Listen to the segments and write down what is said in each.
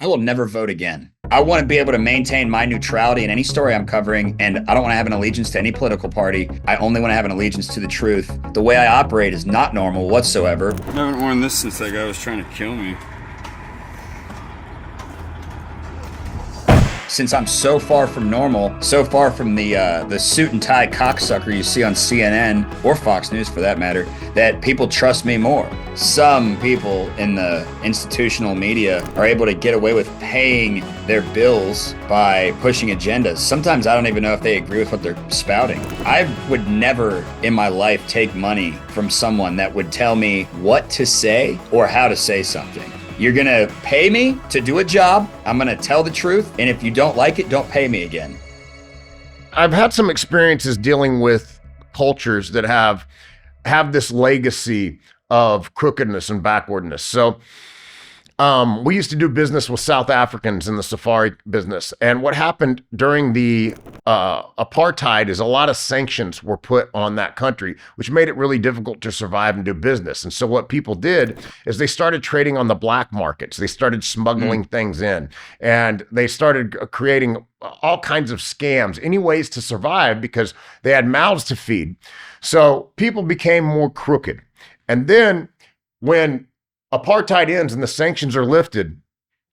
I will never vote again. I want to be able to maintain my neutrality in any story I'm covering, and I don't want to have an allegiance to any political party. I only want to have an allegiance to the truth. The way I operate is not normal whatsoever. I haven't worn this since that guy was trying to kill me. Since I'm so far from normal, so far from the suit and tie cocksucker you see on CNN or Fox News for that matter, that people trust me more. Some people in the institutional media are able to get away with paying their bills by pushing agendas. Sometimes I don't even know if they agree with what they're spouting. I would never in my life take money from someone that would tell me what to say or how to say something. You're gonna pay me to do a job. I'm gonna tell the truth. And if you don't like it, don't pay me again. I've had some experiences dealing with cultures that have this legacy of crookedness and backwardness. So we used to do business with South Africans in the safari business. And what happened during the apartheid is a lot of sanctions were put on that country, which made it really difficult to survive and do business. And so what people did is they started trading on the black markets. They started smuggling things in, and they started creating all kinds of scams, any ways to survive because they had mouths to feed. So people became more crooked. And then when apartheid ends and the sanctions are lifted,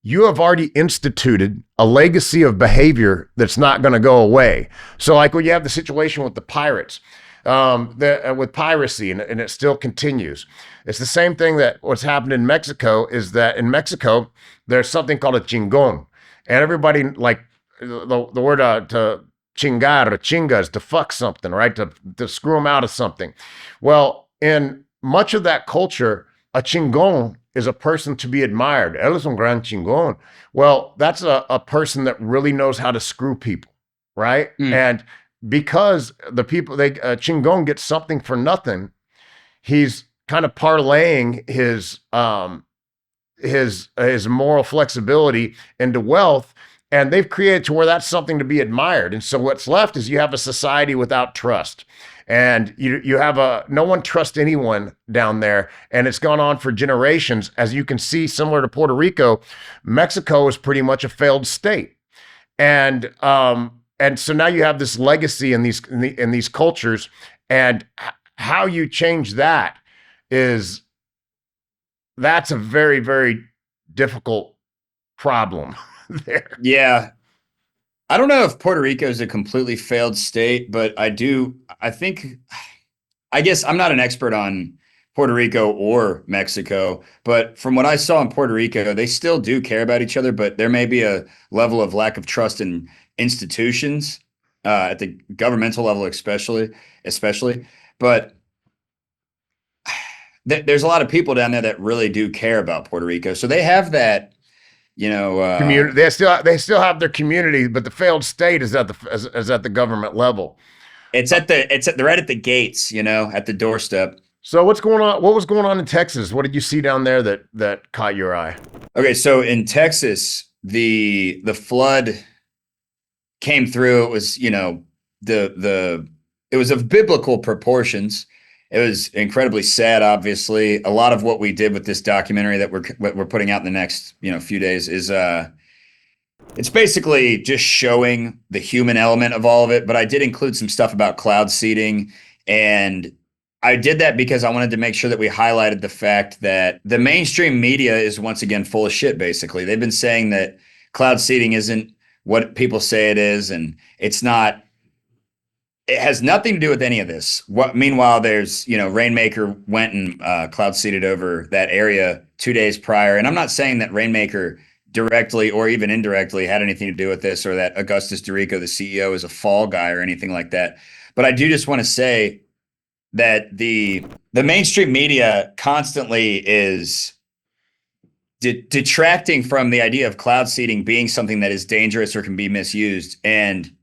you have already instituted a legacy of behavior that's not going to go away. So like when you have the situation with the pirates, with piracy, and it still continues. It's the same thing that what's happened in Mexico is that in Mexico, there's something called a chingon. And everybody, like the word to chingar or chinga is to fuck something, right? To screw them out of something. Well, in much of that culture, a chingon is a person to be admired. Él es un gran chingon. Well, that's a person that really knows how to screw people, right? And because the people, chingon gets something for nothing, he's kind of parlaying his moral flexibility into wealth, and they've created to where that's something to be admired. And so what's left is you have a society without trust. And you have no one trusts anyone down there. And it's gone on for generations. As you can see, similar to Puerto Rico, Mexico is pretty much a failed state. And so now you have this legacy in these cultures, and how you change that's a very, very difficult problem there. Yeah. I don't know if Puerto Rico is a completely failed state, but I guess I'm not an expert on Puerto Rico or Mexico, but from what I saw in Puerto Rico, they still do care about each other, but there may be a level of lack of trust in institutions, at the governmental level, especially. But there's a lot of people down there that really do care about Puerto Rico. So they have that, community. They still have their community, but the failed state is at the government level. They're right at the gates, at the doorstep. So what's going on? What was going on in Texas? What did you see down there that caught your eye? Okay, so in Texas, the flood came through. It was, it was of biblical proportions. It was incredibly sad, obviously. A lot of what we did with this documentary that we're putting out in the next, few days is it's basically just showing the human element of all of it, but I did include some stuff about cloud seeding, and I did that because I wanted to make sure that we highlighted the fact that the mainstream media is once again full of shit, basically. They've been saying that cloud seeding isn't what people say it is, and it's not. It has nothing to do with any of this. Meanwhile, there's, Rainmaker went and cloud seeded over that area 2 days prior. And I'm not saying that Rainmaker directly or even indirectly had anything to do with this, or that Augustus Dorico, the CEO, is a fall guy or anything like that. But I do just want to say that the mainstream media constantly is detracting from the idea of cloud seeding being something that is dangerous or can be misused. And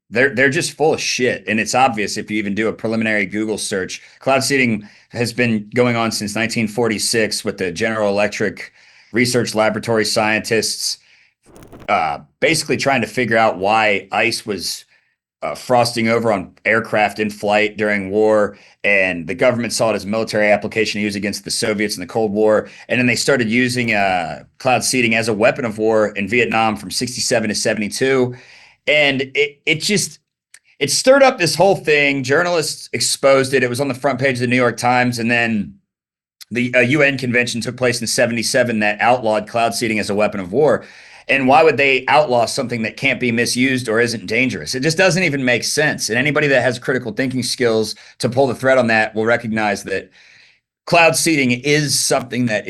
they're just full of shit. And it's obvious if you even do a preliminary Google search. Cloud seeding has been going on since 1946 with the General Electric research laboratory scientists basically trying to figure out why ice was frosting over on aircraft in flight during war, and the government saw it as a military application to use against the Soviets in the Cold War. And then they started using cloud seeding as a weapon of war in Vietnam from 67 to 72. And it stirred up this whole thing. Journalists exposed it. It was on the front page of the New York Times. And then the UN convention took place in 77 that outlawed cloud seeding as a weapon of war. And why would they outlaw something that can't be misused or isn't dangerous? It just doesn't even make sense. And anybody that has critical thinking skills to pull the thread on that will recognize that cloud seeding is something that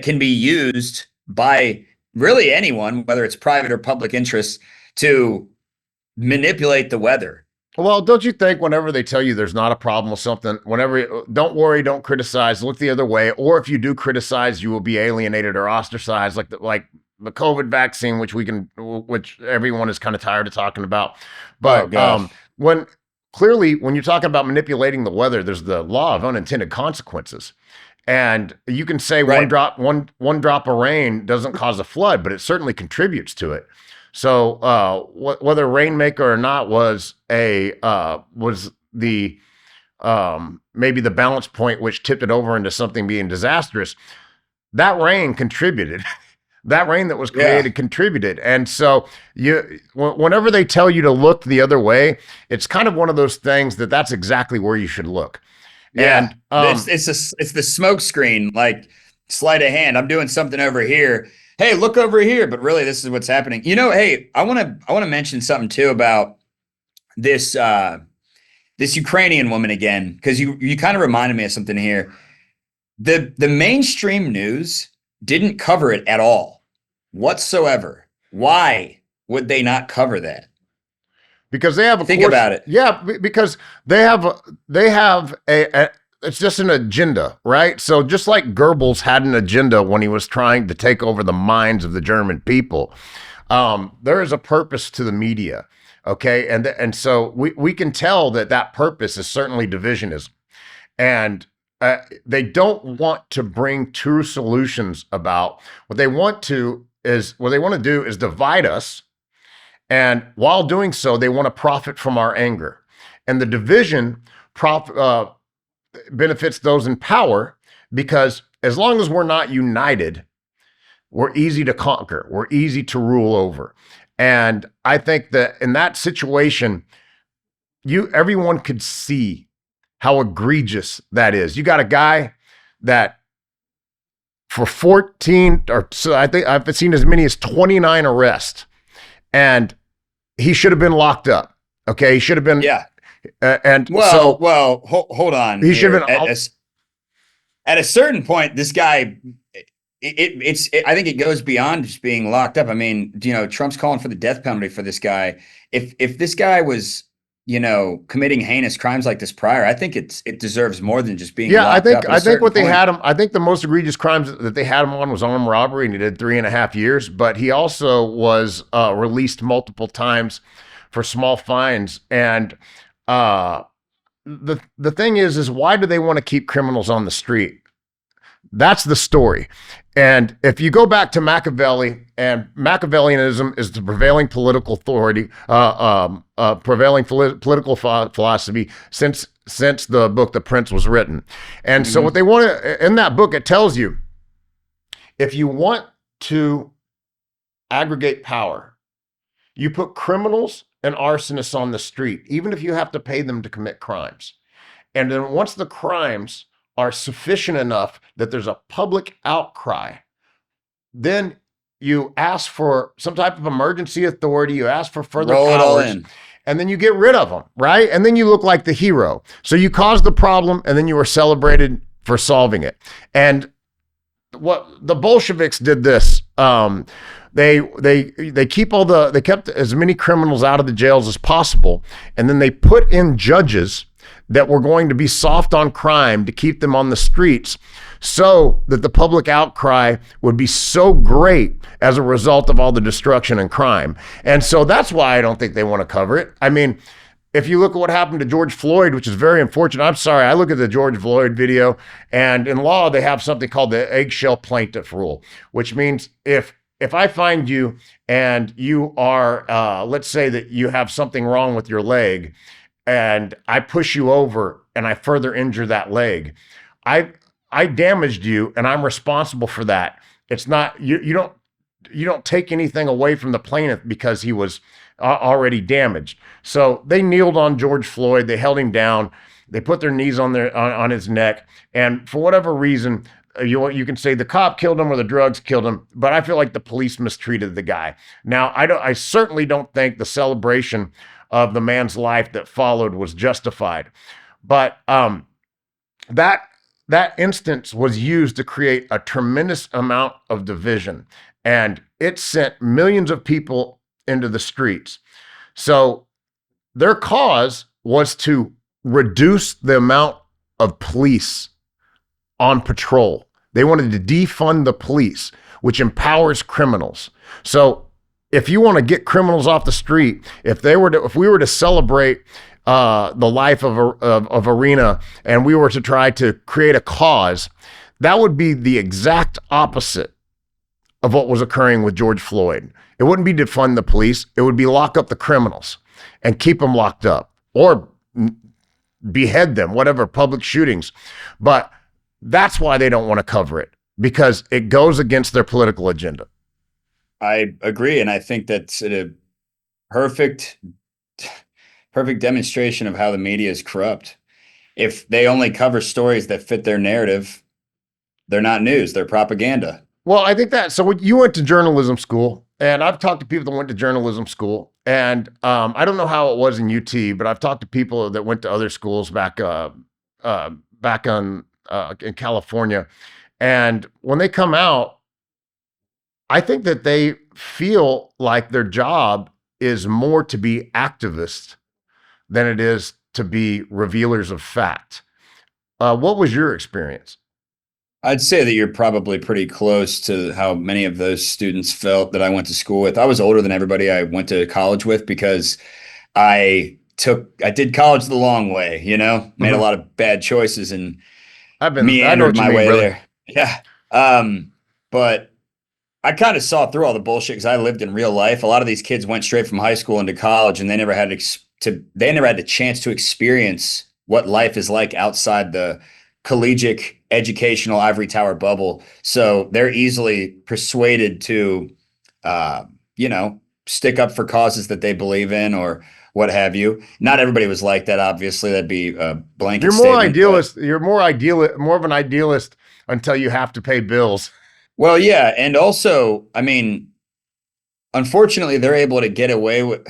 can be used by really anyone, whether it's private or public interest, to manipulate the weather. Well, don't you think whenever they tell you there's not a problem with something, don't worry, don't criticize, look the other way, or if you do criticize, you will be alienated or ostracized, like the COVID vaccine, which everyone is kind of tired of talking about. But when you're talking about manipulating the weather, there's the law of unintended consequences. And you can say one drop of rain doesn't cause a flood, but it certainly contributes to it. So whether Rainmaker or not was maybe the balance point which tipped it over into something being disastrous, that rain contributed. That rain that was created contributed. And so whenever they tell you to look the other way, it's kind of one of those things that's exactly where you should look. Yeah, and it's the smoke screen, like sleight of hand. I'm doing something over here. Hey, look over here. But really, this is what's happening. Hey, I want to mention something too about this Ukrainian woman again, because you kind of reminded me of something here. The mainstream news didn't cover it at all whatsoever. Why would they not cover that? Because they have about it. Yeah, because they have a it's just an agenda, right? So just like Goebbels had an agenda when he was trying to take over the minds of the German people, there is a purpose to the media, okay? And so we can tell that purpose is certainly divisionism. And they don't want to bring true solutions about. What they want to do is divide us. And while doing so, they want to profit from our anger. And the division benefits those in power, because as long as we're not united, we're easy to conquer. We're easy to rule over. And I think that in that situation, everyone could see how egregious that is. You got a guy that for 14, or so I think I've seen as many as 29 arrests, and he should have been locked up. Okay, he should have been. Yeah. Hold on. He should have been at a certain point. This guy, I think it goes beyond just being locked up. I mean, Trump's calling for the death penalty for this guy. If this guy was, committing heinous crimes like this prior, I think it deserves more than just being locked up. I think what they had him. I think the most egregious crimes that they had him on was armed robbery, and he did 3.5 years. But he also was released multiple times for small fines. And the thing is why do they want to keep criminals on the street? That's the story. And if you go back to Machiavelli, and Machiavellianism is the prevailing political authority, political philosophy since the book The Prince was written. And so what they want to, in that book, it tells you, if you want to aggregate power, you put criminals and arsonists on the street, even if you have to pay them to commit crimes. And then once the crimes are sufficient enough that there's a public outcry, then you ask for some type of emergency authority, you ask for further powers, and then you get rid of them, right? And then you look like the hero. So you caused the problem, and then you were celebrated for solving it. And what the Bolsheviks did this, they kept as many criminals out of the jails as possible, and then they put in judges that were going to be soft on crime to keep them on the streets, so that the public outcry would be so great as a result of all the destruction and crime. And so that's why I don't think they want to cover it. I mean, if you look at what happened to George Floyd, which is very unfortunate. I'm sorry, I look at the George Floyd video, and in law, they have something called the eggshell plaintiff rule, which means if if I find you and you are, let's say that you have something wrong with your leg, and I push you over and I further injure that leg, I I damaged you and I'm responsible for that. It's not you don't take anything away from the plaintiff because he was already damaged. So they kneeled on George Floyd, they held him down, they put their knees on his neck, and for whatever reason, you can say the cop killed him or the drugs killed him, but I feel like the police mistreated the guy. Now, I certainly don't think the celebration of the man's life that followed was justified, but that that instance was used to create a tremendous amount of division, and it sent millions of people into the streets. So their cause was to reduce the amount of police on patrol. They wanted to defund the police, which empowers criminals. So if you want to get criminals off the street, if we were to celebrate the life of Arena, and we were to try to create a cause, that would be the exact opposite of what was occurring with George Floyd. It wouldn't be defund the police. It would be lock up the criminals and keep them locked up, or behead them, whatever, public shootings. But that's why they don't want to cover it, because it goes against their political agenda. I agree. And I think that's a perfect demonstration of how the media is corrupt. If they only cover stories that fit their narrative, they're not news, they're propaganda. Well, I think that, so you went to journalism school, and I've talked to people that went to journalism school, and I don't know how it was in UT, but I've talked to people that went to other schools back in California. And when they come out, I think that they feel like their job is more to be activists than it is to be revealers of fact. What was your experience? I'd say that you're probably pretty close to how many of those students felt that I went to school with. I was older than everybody I went to college with because I did college the long way, made a lot of bad choices and I know meandered what you my mean, way brother. there. Yeah. But I kind of saw through all the bullshit because I lived in real life. A lot of these kids went straight from high school into college, and they never had the chance to experience what life is like outside the collegiate educational ivory tower bubble. So they're easily persuaded to, stick up for causes that they believe in or what have you. Not everybody was like that, obviously. That'd be a blanket You're more statement. idealist. You're more of an idealist until you have to pay bills. Well, yeah. And also, I mean, unfortunately, they're able to get away with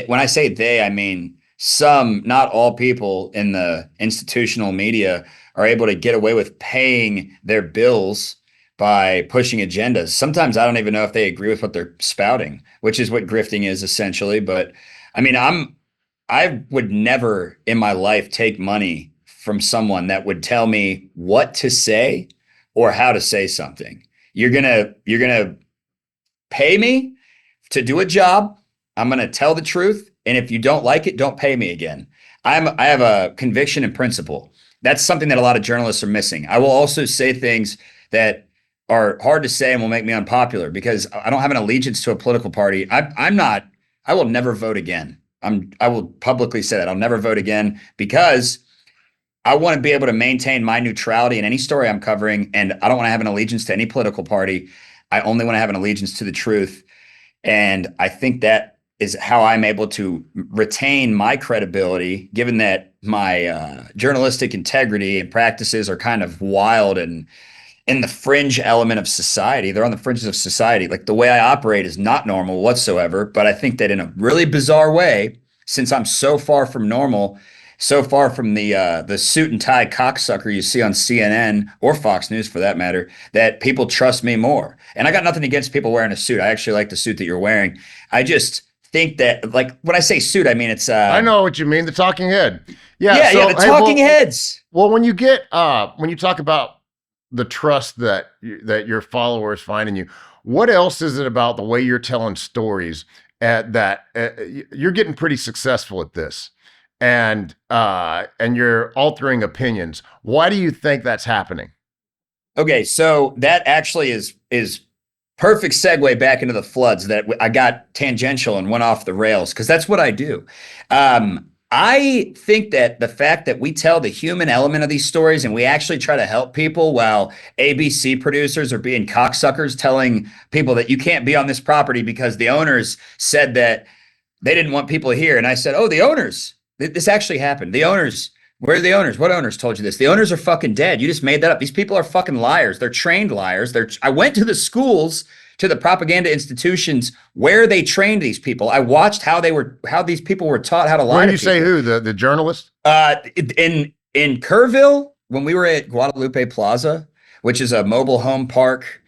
when I say they, I mean some, not all people in the institutional media are able to get away with paying their bills by pushing agendas. Sometimes I don't even know if they agree with what they're spouting, which is what grifting is essentially. But I mean, I would never in my life take money from someone that would tell me what to say or how to say something. You're gonna pay me to do a job. I'm going to tell the truth. And if you don't like it, don't pay me again. I have a conviction and principle. That's something that a lot of journalists are missing. I will also say things that are hard to say and will make me unpopular because I don't have an allegiance to a political party. I will never vote again. I will publicly say that I'll never vote again because I want to be able to maintain my neutrality in any story I'm covering. And I don't want to have an allegiance to any political party. I only want to have an allegiance to the truth. And I think that is how I'm able to retain my credibility, given that my journalistic integrity and practices are kind of wild and in the fringe element of society. They're on the fringes of society. Like the way I operate is not normal whatsoever. But I think that in a really bizarre way, since I'm so far from normal, so far from the suit and tie cocksucker you see on CNN or Fox News for that matter, that people trust me more. And I got nothing against people wearing a suit. I actually like the suit that you're wearing. I just think that, like, when I say suit, I mean it's I know what you mean, the talking head. Yeah, the talking heads. Well, when you talk about the trust that your followers find in you, what else is it about the way you're telling stories that you're getting pretty successful at this? And you're altering opinions. Why do you think that's happening? Okay, so that actually is perfect segue back into the floods that I got tangential and went off the rails because that's what I do. I think that the fact that we tell the human element of these stories and we actually try to help people while ABC producers are being cocksuckers telling people that you can't be on this property because the owners said that they didn't want people here. And I said, oh, the owners, this actually happened. The owners, where are the owners? What owners told you this? The owners are fucking dead. You just made that up. These people are fucking liars. They're trained liars. I went to the schools, to the propaganda institutions where they trained these people. I watched how these people were taught how to lie. When to you say people. who, the journalist? In Kerrville, when we were at Guadalupe Plaza, which is a mobile home park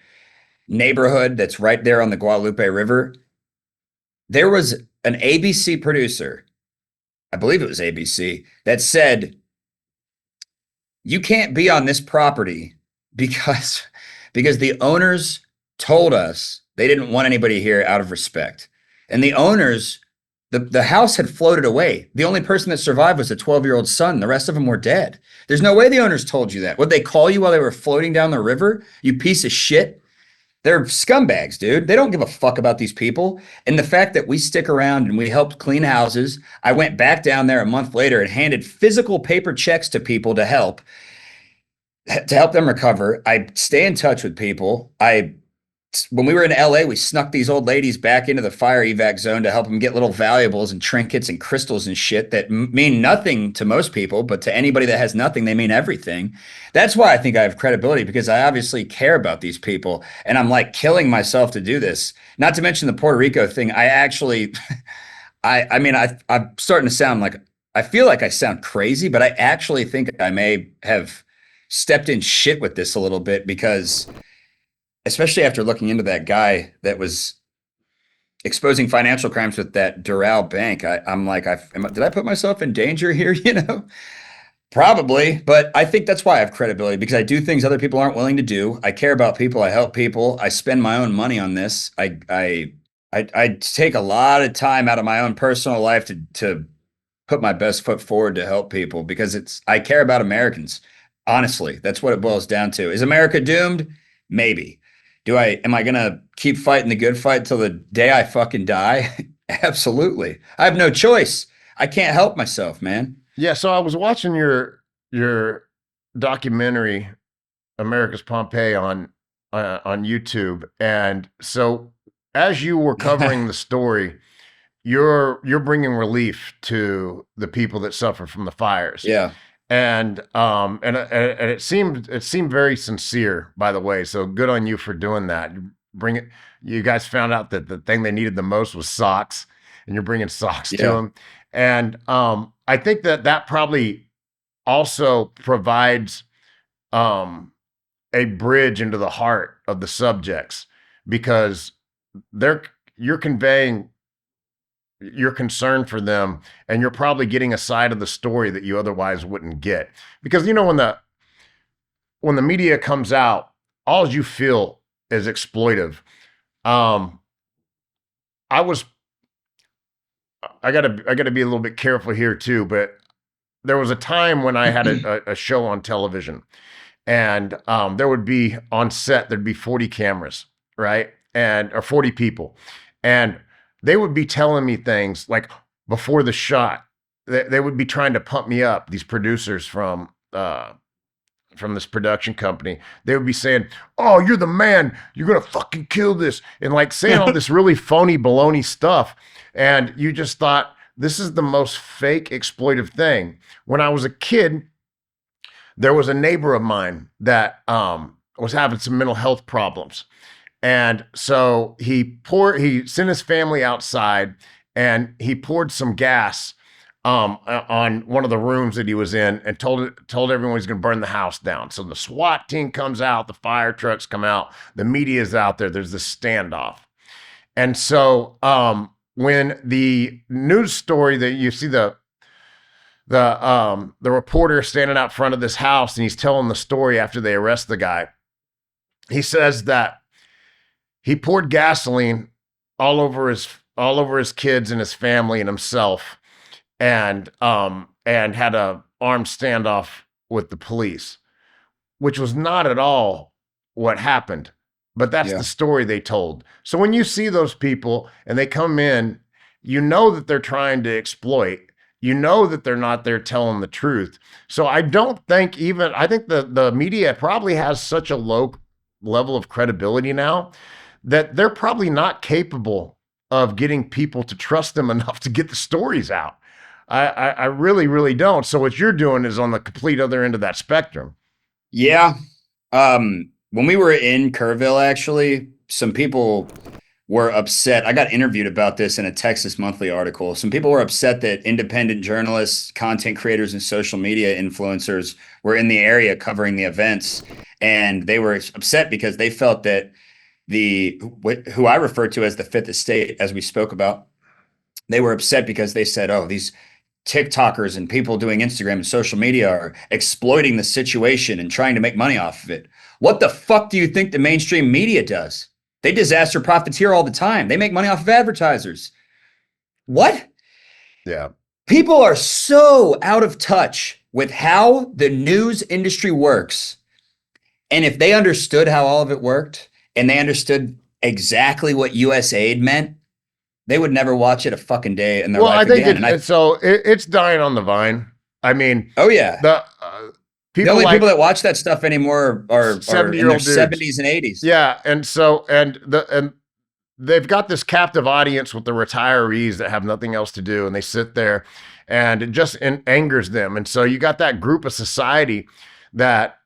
neighborhood that's right there on the Guadalupe River, there was an ABC producer, I believe it was ABC, that said, you can't be on this property because the owners told us they didn't want anybody here out of respect. And the owners, the house had floated away. The only person that survived was a 12-year-old son. The rest of them were dead. There's no way the owners told you that. Would they call you while they were floating down the river? You piece of shit. They're scumbags, dude. They don't give a fuck about these people. And the fact that we stick around and we helped clean houses, I went back down there a month later and handed physical paper checks to people to help them recover. I stay in touch with people. When we were in LA, we snuck these old ladies back into the fire evac zone to help them get little valuables and trinkets and crystals and shit that mean nothing to most people, but to anybody that has nothing, they mean everything. That's why I think I have credibility, because I obviously care about these people, and I'm like killing myself to do this. Not to mention the Puerto Rico thing. I actually, I'm starting to sound like, I feel like I sound crazy, but I actually think I may have stepped in shit with this a little bit, because especially after looking into that guy that was exposing financial crimes with that Doral Bank, I'm like, did I put myself in danger here? Probably, but I think that's why I have credibility, because I do things other people aren't willing to do. I care about people. I help people. I spend my own money on this. I take a lot of time out of my own personal life to put my best foot forward to help people, because I care about Americans. Honestly, that's what it boils down to. Is America doomed? Maybe. Am I going to keep fighting the good fight till the day I fucking die? Absolutely. I have no choice. I can't help myself, man. Yeah. So I was watching your documentary, America's Pompeii, on YouTube. And so as you were covering the story, you're bringing relief to the people that suffer from the fires. Yeah. And it seemed very sincere, by the way. So good on you for doing that. You guys found out that the thing they needed the most was socks, and you're bringing socks to them. And I think that probably also provides a bridge into the heart of the subjects, because you're conveying your concern for them, and you're probably getting a side of the story that you otherwise wouldn't get. Because when the media comes out, all you feel is exploitive. I gotta be a little bit careful here too, but there was a time when I had a show on television, and there would be on set, there'd be 40 cameras, right? Or 40 people. And they would be telling me things like before the shot. They would be trying to pump me up. These producers from this production company, they would be saying, "Oh, you're the man. You're gonna fucking kill this," and like saying all this really phony baloney stuff. And you just thought, this is the most fake, exploitive thing. When I was a kid, there was a neighbor of mine that was having some mental health problems. And so he sent his family outside, and he poured some gas on one of the rooms that he was in, and told everyone he's going to burn the house down. So the SWAT team comes out, the fire trucks come out, the media's out there. There's this standoff. And so when the news story that you see the reporter standing out front of this house, and he's telling the story after they arrest the guy, he says that he poured gasoline all over his kids and his family and himself, and had a armed standoff with the police, which was not at all what happened. but that's the Yeah. story they told. So when you see those people and they come in, you know that they're trying to exploit. You know that they're not there telling the truth. So I don't think even I think the media probably has such a low level of credibility now that they're probably not capable of getting people to trust them enough to get the stories out. I really, really don't. So what you're doing is on the complete other end of that spectrum. Yeah. When we were in Kerrville, actually, some people were upset. I got interviewed about this in a Texas Monthly article. Some people were upset that independent journalists, content creators, and social media influencers were in the area covering the events. And they were upset because they felt that who I refer to as the fifth estate, as we spoke about, they were upset because they said, oh, these TikTokers and people doing Instagram and social media are exploiting the situation and trying to make money off of it. What the fuck do you think the mainstream media does? They disaster profiteer all the time. They make money off of advertisers. What? Yeah. People are so out of touch with how the news industry works. And if they understood how all of it worked and they understood exactly what US aid meant, they would never watch it a fucking day in their life I think again. it's dying on the vine. I mean, Oh yeah, the the people only like people that watch that stuff anymore are in 70-year-old their dudes. 70s and 80s. Yeah, and they've got this captive audience with the retirees that have nothing else to do, and they sit there, and it just angers them. And so you got that group of society that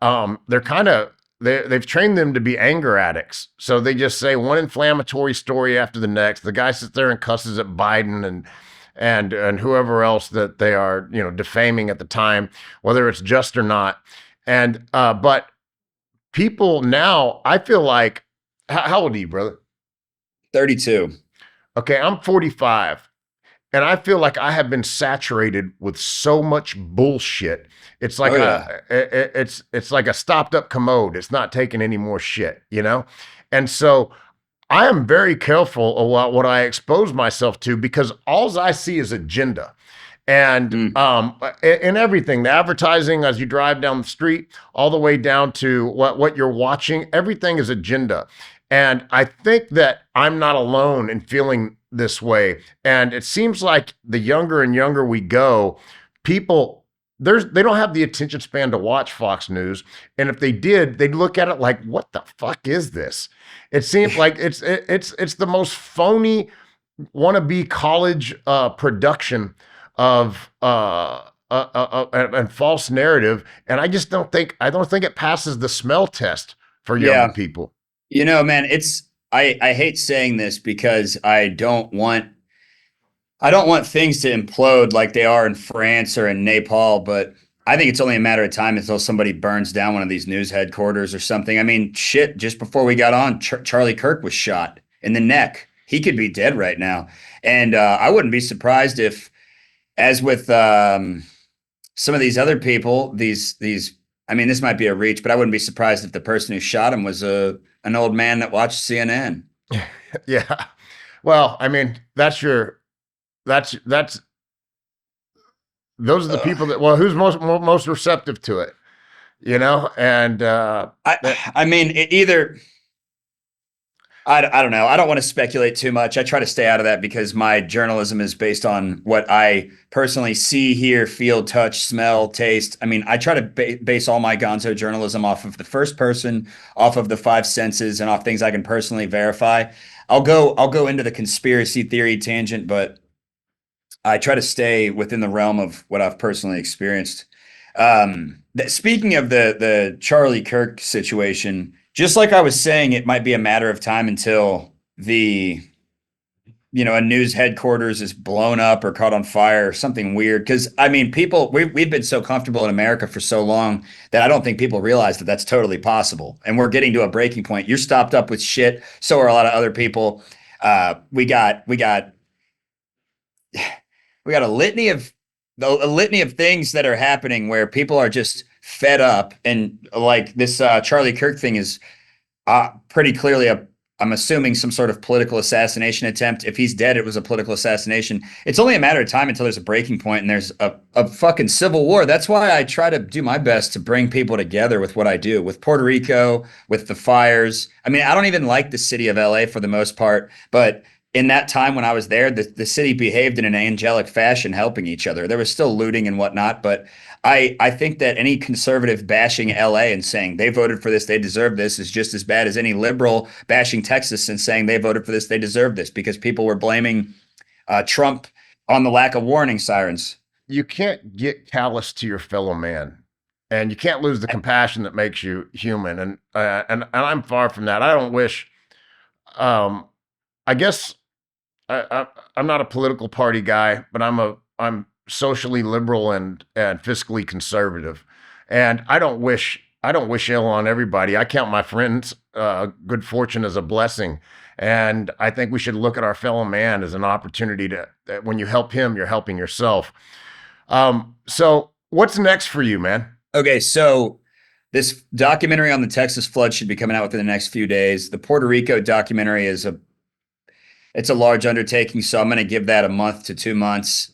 they're kind of they've trained them to be anger addicts. So they just say one inflammatory story after the next. The guy sits there and cusses at Biden and whoever else that they are, defaming at the time, whether it's just or not. And but people now, I feel like, how old are you, brother? 32. Okay, I'm 45. And I feel like I have been saturated with so much bullshit. It's like Oh yeah. it's like a stopped up commode. It's not taking any more shit. And so I am very careful about what I expose myself to because all I see is agenda. And in everything, the advertising as you drive down the street, all the way down to what you're watching, everything is agenda. And I think that I'm not alone in feeling this way. And it seems like the younger and younger we go, people they don't have the attention span to watch Fox News. And if they did, they'd look at it like, what the fuck is this? It seems like it's the most phony wannabe college production of and false narrative. And I just don't think it passes the smell test for younger Yeah. people. Man, I hate saying this because I don't want things to implode like they are in France or in Nepal, but I think it's only a matter of time until somebody burns down one of these news headquarters or something. I mean, shit, just before we got on, Charlie Kirk was shot in the neck. He could be dead right now. And I wouldn't be surprised if, as with some of these other people, I mean, this might be a reach, but I wouldn't be surprised if the person who shot him was an old man that watched CNN. Yeah. Well, I mean, that's those are the people that, well, who's most receptive to it, and I mean, I don't know. I don't want to speculate too much. I try to stay out of that because my journalism is based on what I personally see, hear, feel, touch, smell, taste. I mean, I try to base all my Gonzo journalism off of the first person, off of the five senses, and off things I can personally verify. I'll go into the conspiracy theory tangent, but I try to stay within the realm of what I've personally experienced. Speaking of the Charlie Kirk situation, just like I was saying, it might be a matter of time until a news headquarters is blown up or caught on fire or something weird. Because I mean, we've been so comfortable in America for so long that I don't think people realize that that's totally possible. And we're getting to a breaking point. You're stopped up with shit. So are a lot of other people. We got a litany of things that are happening where people are just fed up, and like this Charlie Kirk thing is pretty clearly I'm assuming some sort of political assassination attempt. If he's dead, it was a political assassination. It's only a matter of time until there's a breaking point and there's a fucking civil war. That's why I try to do my best to bring people together with what I do, with Puerto Rico, with the fires. I mean, I don't even like the city of LA for the most part, but in that time when I was there, the city behaved in an angelic fashion, helping each other. There was still looting and whatnot, but I think that any conservative bashing LA and saying they voted for this, they deserve this, is just as bad as any liberal bashing Texas and saying they voted for this, they deserve this, because people were blaming Trump on the lack of warning sirens. You can't get callous to your fellow man, and you can't lose the compassion that makes you human. And I'm far from that. I don't wish. I guess I'm not a political party guy, but I'm socially liberal and fiscally conservative, and I don't wish ill on everybody. I count my friends' good fortune as a blessing, and I think we should look at our fellow man as an opportunity to, that when you help him, you're helping yourself. So what's next for you, man? Okay, so this documentary on the Texas flood should be coming out within the next few days. The Puerto Rico documentary it's a large undertaking, so I'm going to give that a month to 2 months.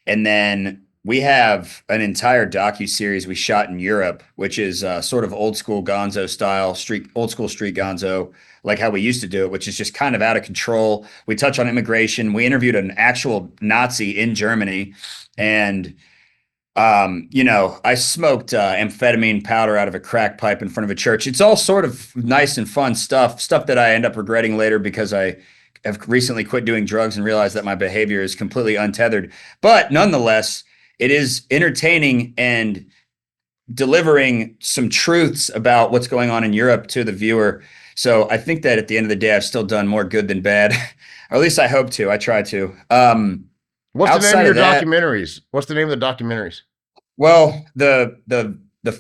And then we have an entire docu-series we shot in Europe, which is sort of old school Gonzo style, old school street Gonzo, like how we used to do it, which is just kind of out of control. We touch on immigration. We interviewed an actual Nazi in Germany. And, I smoked amphetamine powder out of a crack pipe in front of a church. It's all sort of nice and fun stuff that I end up regretting later because I have recently quit doing drugs and realized that my behavior is completely untethered. But nonetheless, it is entertaining and delivering some truths about what's going on in Europe to the viewer. So I think that at the end of the day, I've still done more good than bad, or at least I hope to. I try to. What's the name of your documentaries? What's the name of the documentaries? Well, the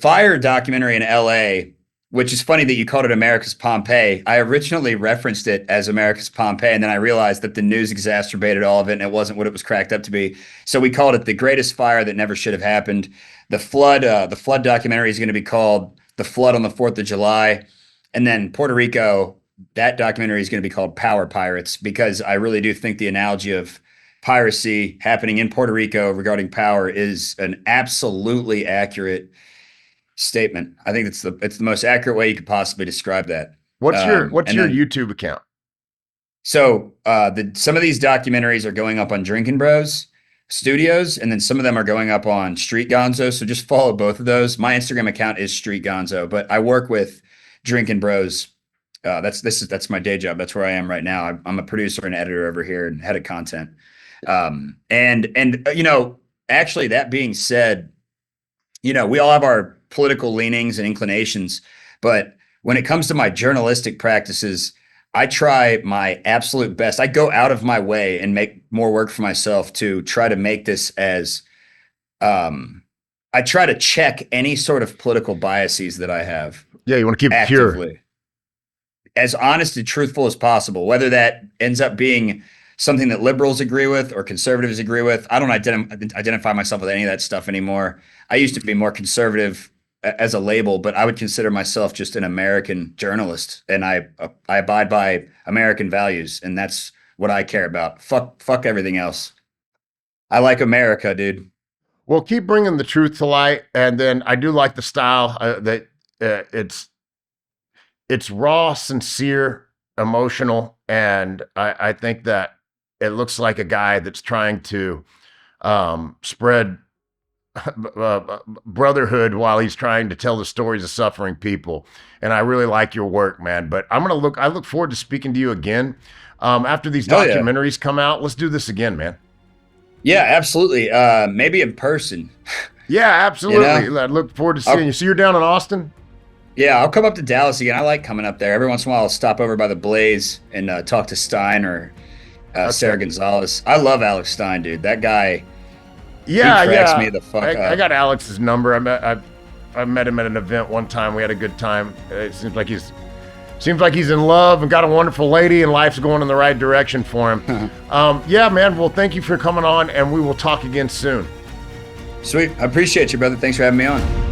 fire documentary in LA, which is funny that you called it America's Pompeii. I originally referenced it as America's Pompeii, and then I realized that the news exacerbated all of it, and it wasn't what it was cracked up to be. So we called it The Greatest Fire That Never Should Have Happened. The flood documentary is going to be called The Flood on the 4th of July. And then Puerto Rico, that documentary is going to be called Power Pirates, because I really do think the analogy of piracy happening in Puerto Rico regarding power is an absolutely accurate statement. I think it's the most accurate way you could possibly describe that. What's your YouTube account? So some of these documentaries are going up on Drinking Bros Studios, and then some of them are going up on Street Gonzo. So just follow both of those. My Instagram account is Street Gonzo, but I work with Drinking Bros. That's my day job. That's where I am right now. I'm a producer and editor over here and head of content. Actually, that being said, we all have our political leanings and inclinations, but when it comes to my journalistic practices, I try my absolute best. I go out of my way and make more work for myself to try to make this as, I try to check any sort of political biases that I have. Yeah, you want to keep it pure. As honest and truthful as possible, whether that ends up being something that liberals agree with or conservatives agree with. I don't identify myself with any of that stuff anymore. I used to be more conservative as a label, but I would consider myself just an American journalist, and I abide by American values, and that's what I care about. Fuck everything else. I like America, dude. Well, keep bringing the truth to light, and then I do like the style that it's raw, sincere, emotional, and I think that it looks like a guy that's trying to spread brotherhood while he's trying to tell the stories of suffering people. And I really like your work, man. But I look forward to speaking to you again. After these documentaries come out, let's do this again, man. Yeah, absolutely. Maybe in person. Yeah, absolutely. I look forward to seeing you. So you're down in Austin? Yeah, I'll come up to Dallas again. I like coming up there. Every once in a while, I'll stop over by the Blaze and talk to Stein or Sarah Gonzalez. I love Alex Stein, dude. That guy, he cracks me the fuck up. I got Alex's number. I met him at an event one time. We had a good time. It seems like he's in love and got a wonderful lady, and life's going in the right direction for him. Yeah, man. Well, thank you for coming on, and we will talk again soon. Sweet. I appreciate you, brother. Thanks for having me on.